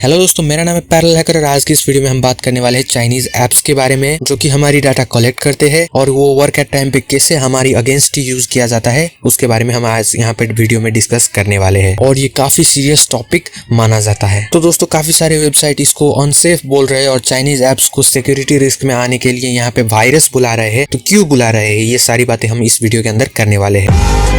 Hello दोस्तों, मेरा नाम है पैरेलल हैकर और आज की इस वीडियो में हम बात करने वाले हैं चाइनीज ऐप्स के बारे में जो कि हमारी डाटा कलेक्ट करते हैं और वो वर्क एट टाइम पे कैसे हमारी अगेंस्ट यूज किया जाता है उसके बारे में हम आज यहाँ पे वीडियो में डिस्कस करने वाले हैं। और ये काफी सीरियस टॉपिक माना जाता है। तो दोस्तों काफी सारे वेबसाइट इसको अनसेफ बोल रहे हैं और चाइनीज ऐप्स को सिक्योरिटी रिस्क में आने के लिए यहाँ पे वायरस बुला रहे हैं। तो क्यों बुला रहे हैं, ये सारी बातें हम इस वीडियो के अंदर करने वाले हैं।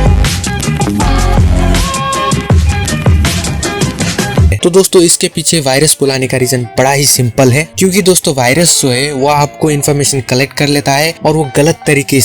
तो दोस्तों इसके पीछे वायरस बुलाने का रीजन बड़ा ही सिंपल है, क्योंकि दोस्तों वायरस जो है वो आपको इन्फॉर्मेशन कलेक्ट कर लेता है और वो गलत तरीके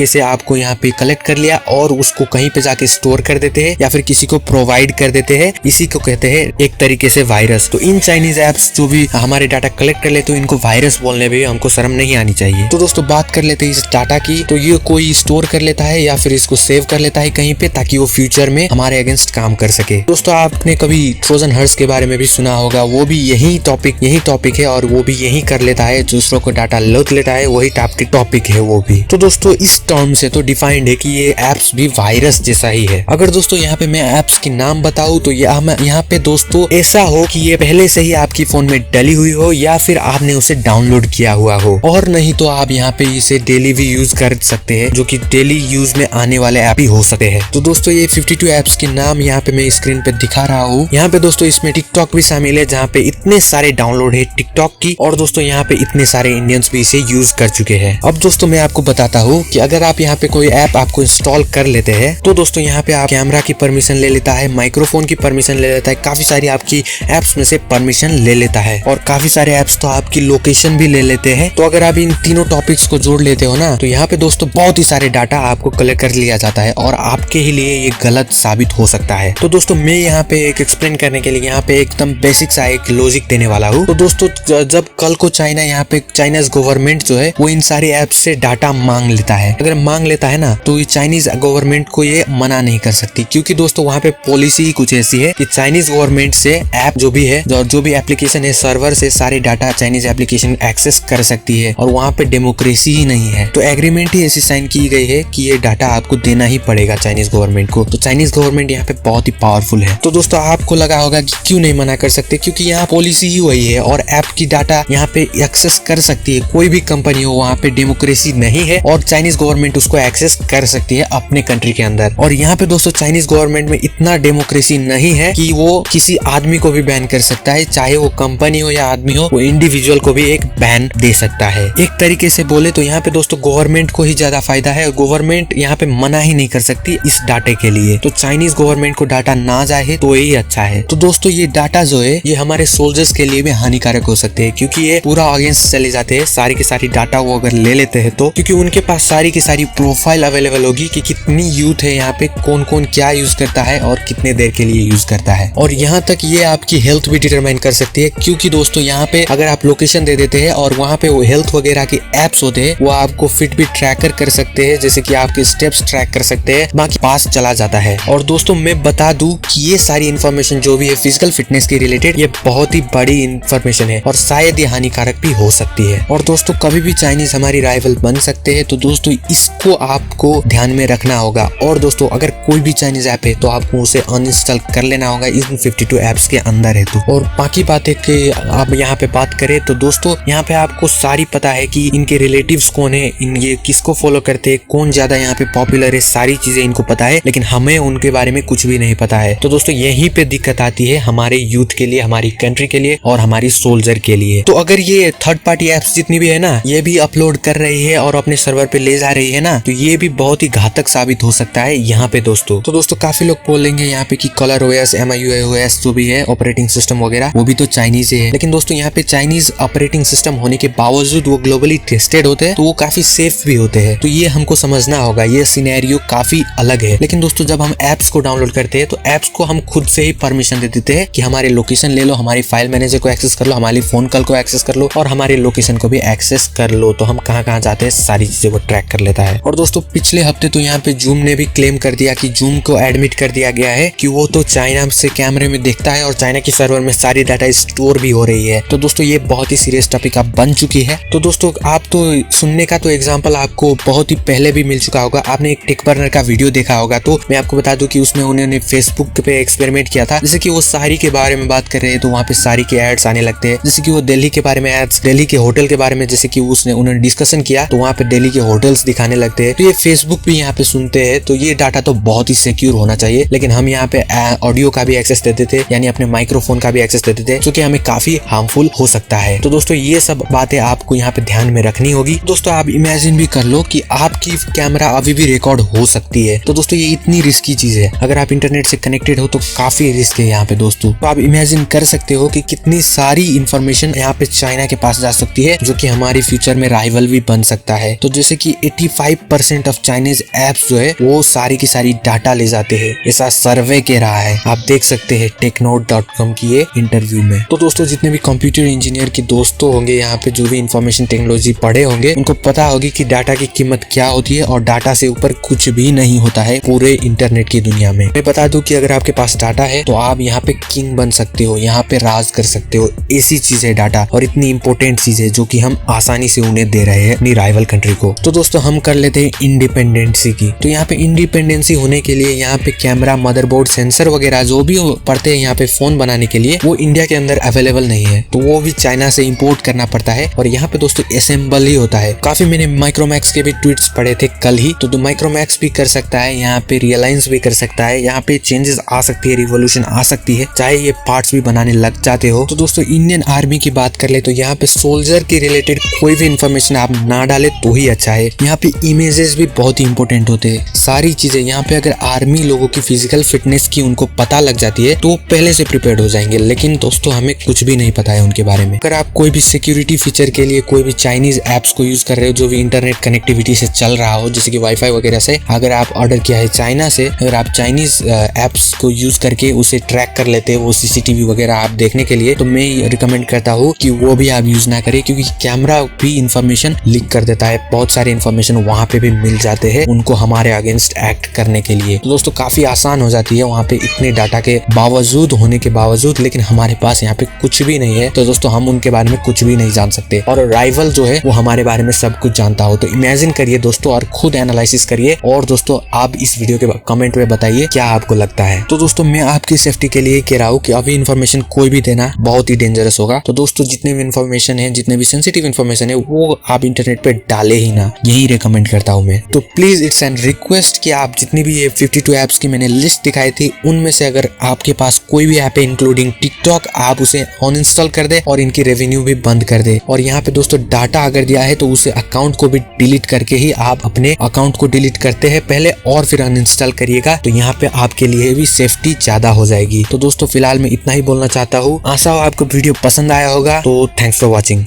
से आपको यहाँ पे कलेक्ट कर लिया और उसको कहीं पे जाके स्टोर कर देते हैं या फिर किसी को प्रोवाइड कर देते हैं। इसी को कहते हैं एक तरीके से वायरस। तो इन चाइनीज ऐप्स जो भी हमारे डाटा कलेक्ट कर लेते हैं इनको वायरस बोलने में हमको शर्म नहीं आनी चाहिए। तो दोस्तों बात कर लेते हैं इस डाटा की। तो ये कोई स्टोर कर लेता है या फिर इसको सेव कर लेता है कहीं पे ताकि वो फ्यूचर में हमारे अगेंस्ट काम कर सके। दोस्तों आपने कभी ट्रोजन हॉर्स के बारे में भी सुना होगा, वो भी यही टॉपिक है और वो भी यही कर लेता है, दूसरों को डाटा लूट लेता है, वही टॉपिक है वो भी। तो दोस्तों इस टर्म से तो डिफाइंड है कि ये ऐप्स भी वायरस जैसा ही है। अगर दोस्तों यहाँ पे मैं ऐप्स की नाम बताऊं तो यहाँ पे दोस्तों ऐसा हो कि ये पहले से ही आपकी फोन में डली हुई हो या फिर आपने उसे डाउनलोड किया हुआ हो, और नहीं तो आप यहाँ पे इसे डेली भी यूज कर सकते हैं, जो कि डेली यूज में आने वाले ऐप ही हो सकते हैं। तो दोस्तों ये 52 ऐप्स के नाम यहाँ पे मैं स्क्रीन पे दिखा रहा हूँ। यहाँ पे दोस्तों इसमें टिकटॉक भी शामिल है, जहाँ पे इतने सारे डाउनलोड है टिकटॉक की, और दोस्तों यहाँ पे इतने सारे इंडियंस भी इसे यूज कर चुके हैं। अब दोस्तों मैं आपको बताता हूँ कि अगर आप यहाँ पे कोई ऐप आपको इंस्टॉल कर लेते हैं तो दोस्तों यहाँ पे आप कैमरा की परमिशन ले लेता है, माइक्रोफोन की परमिशन ले लेता है, काफी सारी आपकी ऐप्स में से परमिशन ले लेता है, और काफी सारे ऐप्स तो आपकी लोकेशन भी ले लेते हैं। तो अगर आप इन तीनों टॉपिक्स को जोड़ लेते हो ना, तो यहाँ पे दोस्तों बहुत ही सारे डाटा आपको कलेक्ट कर लिया जाता है और आपके ही लिए ये गलत साबित हो सकता है। तो दोस्तों मैं यहाँ पे एक एक्सप्लेन करने के लिए यहाँ पे एकदम बेसिक सा एक लॉजिक देने वाला हूँ। तो दोस्तों जब कल को चाइनीज गवर्नमेंट जो है वो इन सारे ऐप से डाटा मांग लेता है, अगर मांग लेता है ना तो ये चाइनीज गवर्नमेंट को ये मना नहीं कर सकती, क्योंकि दोस्तों वहाँ पे पॉलिसी ही कुछ ऐसी है कि चाइनीज गवर्नमेंट से ऐप जो भी है, जो भी एप्लीकेशन है, सर्वर से सारे डाटा चाइनीज एप्लीकेशन एक्सेस कर सकती है, और वहाँ पे डेमोक्रेसी ही नहीं है। तो एग्रीमेंट ही ऐसी साइन की गई है कि ये डाटा आपको देना ही पड़ेगा चाइनीज गवर्नमेंट को। तो चाइनीज गवर्नमेंट यहाँ पे बहुत ही पावरफुल है। तो दोस्तों आपको लगा होगा कि क्यों नहीं मना कर सकते, क्योंकि यहाँ पॉलिसी ही वही है और ऐप की डाटा यहाँ पे एक्सेस कर सकती है कोई भी कंपनी हो, वहाँ पे डेमोक्रेसी नहीं है और चाइनीज गवर्नमेंट उसको एक्सेस कर सकती है अपने कंट्री के अंदर। और यहाँ पे दोस्तों चाइनीज गवर्नमेंट में इतना डेमोक्रेसी नहीं है कि वो किसी आदमी को भी बैन कर सकता है, चाहे वो कंपनी हो या आदमी हो, वो इंडिविजुअल को भी एक बैन दे सकता है। एक तरीके से बोले तो यहाँ पे दोस्तों गवर्नमेंट को ही ज्यादा फायदा है, गवर्नमेंट यहाँ पे मना ही नहीं कर सकती इस डाटे के लिए। तो चाइनीज गवर्नमेंट को डाटा ना जाए तो यही अच्छा है। तो दोस्तों ये डाटा जो है ये हमारे सोल्जर्स के लिए भी हानिकारक हो सकते हैं, क्योंकि ये पूरा अगेंस्ट चले जाते हैं, सारी की सारी डाटा वो अगर ले लेते हैं तो, क्योंकि उनके पास सारी की सारी प्रोफाइल अवेलेबल होगी कि कितनी यूथ है यहाँ पे, कौन कौन क्या यूज करता है और कितने देर के लिए यूज करता है। और यहाँ तक ये आपकी हेल्थ भी डिटरमाइन कर सकती है, क्योंकि दोस्तों यहाँ पे अगर आप लोकेशन दे देते हैं और वहाँ पे वो हेल्थ वगैरह के एप्स होते हैं, वो आपको फिटबिट ट्रैकर कर सकते हैं, जैसे कि आपके स्टेप्स ट्रैक कर सकते हैं, बाकी पास चला जाता है। और दोस्तों मैं बता दूं कि ये सारी इन्फॉर्मेशन जो भी है फिजिकल फिटनेस के रिलेटेड, ये बहुत ही बड़ी इन्फॉर्मेशन है और शायद ये हानिकारक भी हो सकती है। और दोस्तों कभी भी चाइनीज हमारी राइवल बन सकते हैं, तो दोस्तों इसको आपको ध्यान में रखना होगा। और दोस्तों अगर कोई भी चाइनीज ऐप है तो आपको उसे अनइंस्टॉल कर लेना होगा इन 52 ऐप्स के अंदर है तो। और बाकी बातें कि आप यहाँ पे बात करें तो दोस्तों यहाँ पे आपको सारी पता है कि इनके रिलेटिव्स कौन है, ये किसको फॉलो करते हैं, कौन ज्यादा यहाँ पे पॉपुलर है, सारी चीजें इनको पता है, लेकिन हमें उनके बारे में कुछ भी नहीं पता है। तो दोस्तों यहीं पे दिक्कत आती है हमारे यूथ के लिए, हमारी कंट्री के लिए और हमारी सोल्जर के लिए। तो अगर ये थर्ड पार्टी ऐप्स जितनी भी है ना, ये भी अपलोड कर रही है और अपने सर्वर पे ले जा रही है ना, तो ये भी बहुत ही घातक साबित हो सकता है यहाँ पे दोस्तों। तो दोस्तों काफी लोग बोलेंगे यहाँ पे कि कलर ओएस, MIUI OS जो भी है ऑपरेटिंग सिस्टम वगैरह, वो भी तो चाइनीज है, लेकिन दोस्तों यहाँ पे चाइनीज ऑपरेटिंग सिस्टम होने के बावजूद वो ग्लोबली टेस्टेड होते हैं, तो वो काफी सेफ भी होते हैं। तो ये हमको समझना होगा, ये सिनेरियो काफी अलग है। लेकिन दोस्तों जब हम ऐप्स को डाउनलोड करते हैं तो ऐप्स को हम खुद से ही परमिशन दे देते हैं कि हमारे लोकेशन ले लो, हमारी फाइल मैनेजर को एक्सेस कर लो, हमारी फोन कॉल को एक्सेस कर लो और हमारे लोकेशन को भी एक्सेस कर लो, तो हम कहाँ कहाँ जाते हैं सारी चीजें वो ट्रैक कर लेता है। और दोस्तों पिछले हफ्ते तो यहाँ पे जूम ने भी क्लेम कर दिया कि जूम को एडमिट कर दिया गया है कि वो तो चाइना से कैमरे में देखता है और चाइना की सर्वर में सारी डाटा स्टोर भी हो रही है। तो दोस्तों ये बहुत ही सीरियस टॉपिक अब बन चुकी है। तो दोस्तों आप तो सुनने का तो एग्जाम्पल आपको बहुत ही पहले भी मिल चुका होगा, आपने एक टेक बर्नर का वीडियो देखा होगा। तो मैं आपको बता दूं कि उसमें उन्होंने फेसबुक पे एक्सपेरिमेंट किया था, जैसे कि कि वो साड़ी के बारे में बात कर रहे हैं तो वहाँ पे साड़ी के एड्स आने लगते हैं। जैसे कि वो दिल्ली के बारे में एड्स, दिल्ली के होटल के बारे में जैसे कि उन्होंने डिस्कशन किया तो वहाँ पे दिल्ली के होटल्स दिखाने लगते हैं। तो ये फेसबुक भी यहाँ पे सुनते हैं। तो ये डाटा तो बहुत ही सिक्योर होना चाहिए, लेकिन हम यहाँ पे ऑडियो का भी एक्सेस देते थे, यानी अपने माइक्रोफोन का भी एक्सेस देते थे, जो कि हमें काफी हार्मफुल हो सकता है। तो दोस्तों ये सब बातें आपको यहाँ पे ध्यान में रखनी होगी। दोस्तों आप इमेजिन भी कर लो कि आपकी कैमरा अभी भी रिकॉर्ड हो सकती है। तो दोस्तों ये इतनी रिस्की चीज है। अगर आप इंटरनेट से कनेक्टेड हो तो काफी रिस्क है यहाँ पे दोस्तों। तो आप इमेजिन कर सकते हो कि कितनी सारी इंफॉर्मेशन यहाँ पे चाइना के पास जा सकती है, जो कि हमारी फ्यूचर में राइवल भी बन सकता है। तो जैसे कि 85% ऑफ चाइनीज एप्स जो है वो सारी की सारी डाटा ले जाते हैं, ऐसा सर्वे कह रहा है। आप देख सकते हैं technode.com की ये इंटरव्यू में। तो दोस्तों जितने भी कंप्यूटर इंजीनियर के दोस्तों होंगे यहाँ पे, जो भी इंफॉर्मेशन टेक्नोलॉजी पढ़े होंगे, उनको पता होगी कि डाटा की कीमत क्या होती है और डाटा से ऊपर कुछ भी नहीं होता है पूरे इंटरनेट की दुनिया में। मैं बता दूं कि अगर आपके पास डाटा है तो आप यहाँ पे किंग बन सकते हो, यहाँ पे राज कर सकते हो। ऐसी चीज है डाटा, और इतनी इंपॉर्टेंट चीज है जो कि हम आसानी से उन्हें दे रहे हैं अपनी राइवल कंट्री को। तो दोस्तों हम कर लेते हैं इंडिपेंडेंसी की। तो यहाँ पे इंडिपेंडेंसी होने के लिए यहाँ पे कैमरा, मदरबोर्ड, सेंसर वगैरह जो भी पड़ते हैं यहाँ पे फोन बनाने के लिए, वो इंडिया के अंदर अवेलेबल नहीं है। तो वो भी चाइना से इंपोर्ट करना पड़ता है, और यहाँ पे दोस्तों असेंबल ही होता है। काफी मैंने माइक्रोमैक्स के भी ट्वीट्स पढ़े थे कल ही। तो माइक्रोमैक्स भी कर सकता है, यहाँ पे रियलायंस भी कर सकता है। यहाँ पे चेंजेस आ सकती है, रिवोल्यूशन आ सकती है, चाहे ये पार्ट्स भी बनाने लग जाते हो। तो दोस्तों इंडियन आर्मी की बात कर ले तो यहाँ पे सोल्जर के रिलेटेड कोई भी इंफॉर्मेशन आप ना डाले तो ही अच्छा है। यहाँ पे इमेजेस भी बहुत ही इंपॉर्टेंट होते हैं, सारी चीजें। यहाँ पे अगर आर्मी लोगों की फिजिकल फिटनेस की उनको पता लग जाती है तो पहले से प्रिपेयर्ड हो जाएंगे, लेकिन दोस्तों हमें कुछ भी नहीं पता है उनके बारे में। अगर आप कोई भी सिक्योरिटी फीचर के लिए कोई भी चाइनीज एप्स को यूज कर रहे हो जो भी इंटरनेट कनेक्टिविटी से चल रहा हो, जैसे कि वाईफाई वगैरह से, अगर आप ऑर्डर किया है चाइना से, अगर आप चाइनीज एप्स को यूज करके उसे ट्रैक कर लेते हैं, वो सीसीटीवी वगैरह आप देखने के लिए, तो मैं रिकमेंड करता हूँ कि वो भी आप यूज ना करें, क्योंकि कैमरा भी इंफॉर्मेशन लीक कर देता है। बहुत सारे इंफॉर्मेशन वहाँ पे भी मिल जाते हैं उनको हमारे अगेंस्ट एक्ट करने के लिए। तो दोस्तों काफी आसान हो जाती है वहाँ पे इतने डाटा के बावजूद होने के बावजूद, लेकिन हमारे पास यहाँ पे कुछ भी नहीं है। तो दोस्तों हम उनके बारे में कुछ भी नहीं जान सकते, और राइवल जो है वो हमारे बारे में सब कुछ जानता हो। तो इमेजिन करिए दोस्तों और खुद एनालिसिस करिए, और दोस्तों आप इस वीडियो के कमेंट में बताइए क्या आपको लगता है। तो दोस्तों मैं आपकी सेफ्टी के लिए कह रहा हूँ कि अभी इन्फॉर्मेशन कोई भी देना बहुत ही डेंजरस होगा। तो दोस्तों जितने भी इन्फॉर्मेशन है, जितने भी सेंसिटिव इन्फॉर्मेशन है, वो आप इंटरनेट पे डाले ही ना, यही रिकमेंड करता हूँ मैं। तो प्लीज इट्स एन रिक्वेस्ट कि आप जितनी भी ये 52 एप्स की मैंने लिस्ट दिखाई थी, उनमें से अगर आपके पास कोई भी ऐप है इंक्लूडिंग टिकटॉक, आप उसे अनइंस्टॉल कर दे और इनकी रेवेन्यू भी बंद कर दे। और यहाँ पे दोस्तों डाटा अगर दिया है तो उसे अकाउंट को भी डिलीट करके ही आप अपने अकाउंट को डिलीट करते हैं पहले, और फिर अनइंस्टॉल करिएगा। तो यहाँ पे आपके लिए भी सेफ्टी ज्यादा हो जाएगी। तो दोस्तों फिलहाल मैं इतना ही बोलना चाहता हूँ। आशा हो आपको वीडियो पसंद आया होगा। तो थैंक्स फॉर वॉचिंग।